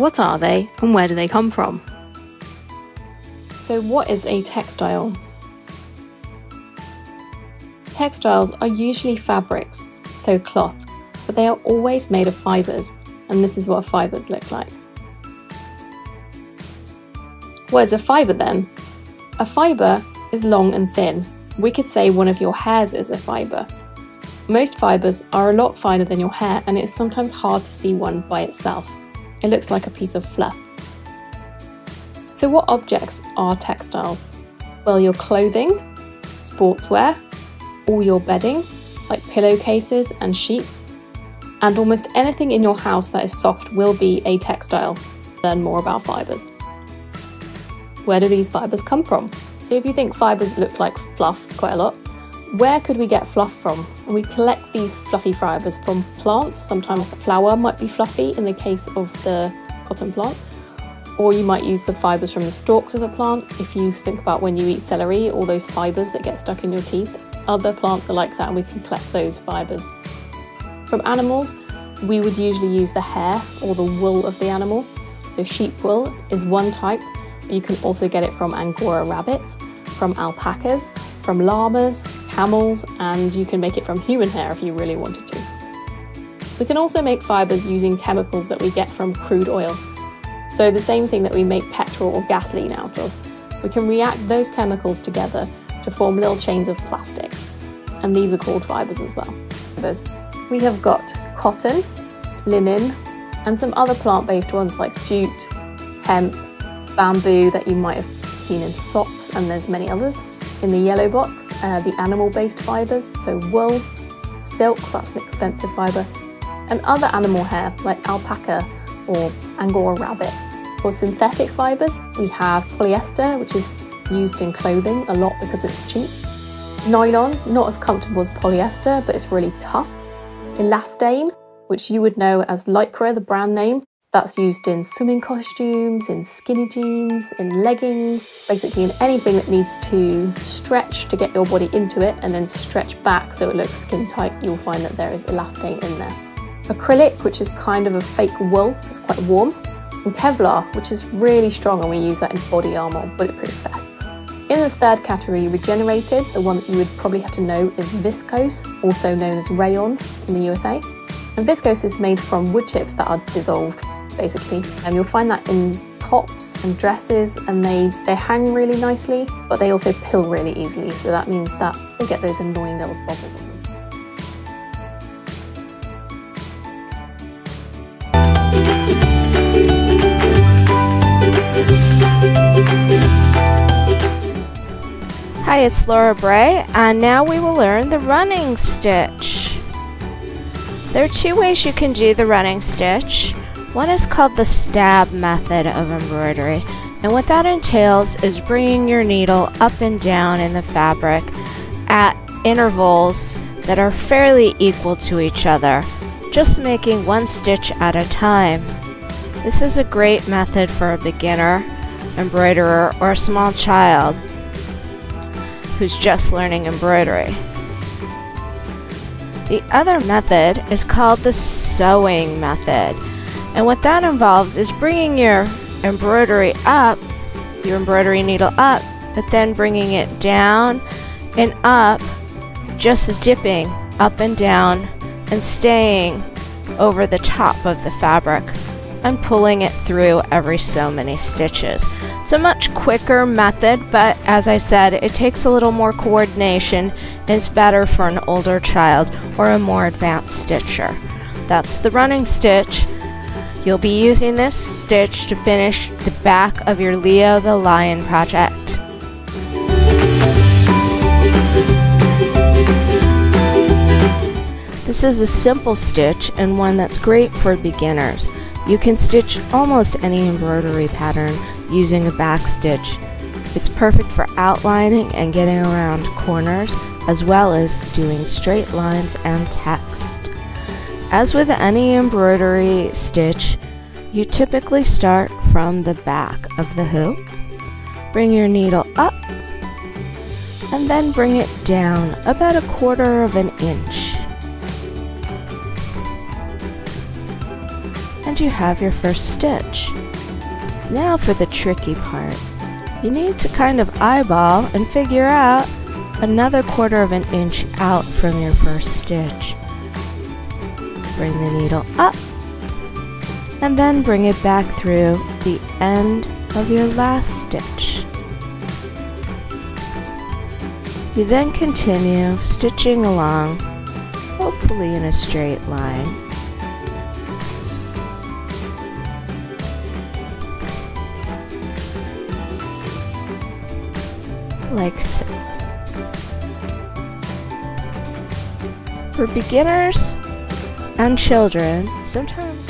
What are they and where do they come from? So what is a textile? Textiles are usually fabrics, so cloth, but they are always made of fibres, and this is what fibres look like. What is a fibre then? A fibre is long and thin. We could say one of your hairs is a fibre. Most fibres are a lot finer than your hair, and it is sometimes hard to see one by itself. It looks like a piece of fluff. So what objects are textiles? Well, your clothing, sportswear, all your bedding, like pillowcases and sheets, and almost anything in your house that is soft will be a textile. Learn more about fibres. Where do these fibres come from? So if you think fibres look like fluff quite a lot, where could we get fluff from? We collect these fluffy fibres from plants. Sometimes the flower might be fluffy in the case of the cotton plant, or you might use the fibres from the stalks of the plant. If you think about when you eat celery, all those fibres that get stuck in your teeth, other plants are like that, and we can collect those fibres. From animals, we would usually use the hair or the wool of the animal. So sheep wool is one type, but you can also get it from Angora rabbits, from alpacas, from llamas, camels, and you can make it from human hair if you really wanted to. We can also make fibres using chemicals that we get from crude oil. So the same thing that we make petrol or gasoline out of. We can react those chemicals together to form little chains of plastic, and these are called fibres as well. We have got cotton, linen, and some other plant-based ones like jute, hemp, bamboo that you might have seen in socks, and there's many others. In the yellow box, the animal-based fibres, so wool, silk, that's an expensive fibre, and other animal hair like alpaca or Angora rabbit. For synthetic fibres, we have polyester, which is used in clothing a lot because it's cheap. Nylon, not as comfortable as polyester, but it's really tough. Elastane, which you would know as Lycra, the brand name. That's used in swimming costumes, in skinny jeans, in leggings, basically in anything that needs to stretch to get your body into it and then stretch back so it looks skin tight. You'll find that there is elastane in there. Acrylic, which is kind of a fake wool, it's quite warm. And Kevlar, which is really strong, and we use that in body armour, bulletproof vests. In the third category, regenerated, the one that you would probably have to know is viscose, also known as rayon in the USA. And viscose is made from wood chips that are dissolved, basically. And you'll find that in tops and dresses, and they hang really nicely, but they also pill really easily, so that means that you'll get those annoying little bubbles on them. Hi, it's Laura Bray, and now we will learn the running stitch. There are two ways you can do the running stitch. One is called the stab method of embroidery, and what that entails is bringing your needle up and down in the fabric at intervals that are fairly equal to each other, just making one stitch at a time. This is a great method for a beginner embroiderer or a small child who's just learning embroidery. The other method is called the sewing method, and what that involves is bringing your embroidery needle up, but then bringing it down and up, just dipping up and down and staying over the top of the fabric and pulling it through every so many stitches. It's a much quicker method, but as I said, it takes a little more coordination and is better for an older child or a more advanced stitcher. That's the running stitch. You'll be using this stitch to finish the back of your Leo the Lion project. This is a simple stitch and one that's great for beginners. You can stitch almost any embroidery pattern using a back stitch. It's perfect for outlining and getting around corners, as well as doing straight lines and text. As with any embroidery stitch, you typically start from the back of the hoop, bring your needle up, and then bring it down about 1/4 of an inch. and you have your first stitch. Now for the tricky part. You need to kind of eyeball and figure out another 1/4 of an inch out from your first stitch. Bring the needle up and then bring it back through the end of your last stitch. You then continue stitching along, hopefully in a straight line. Like so. For beginners and children, sometimes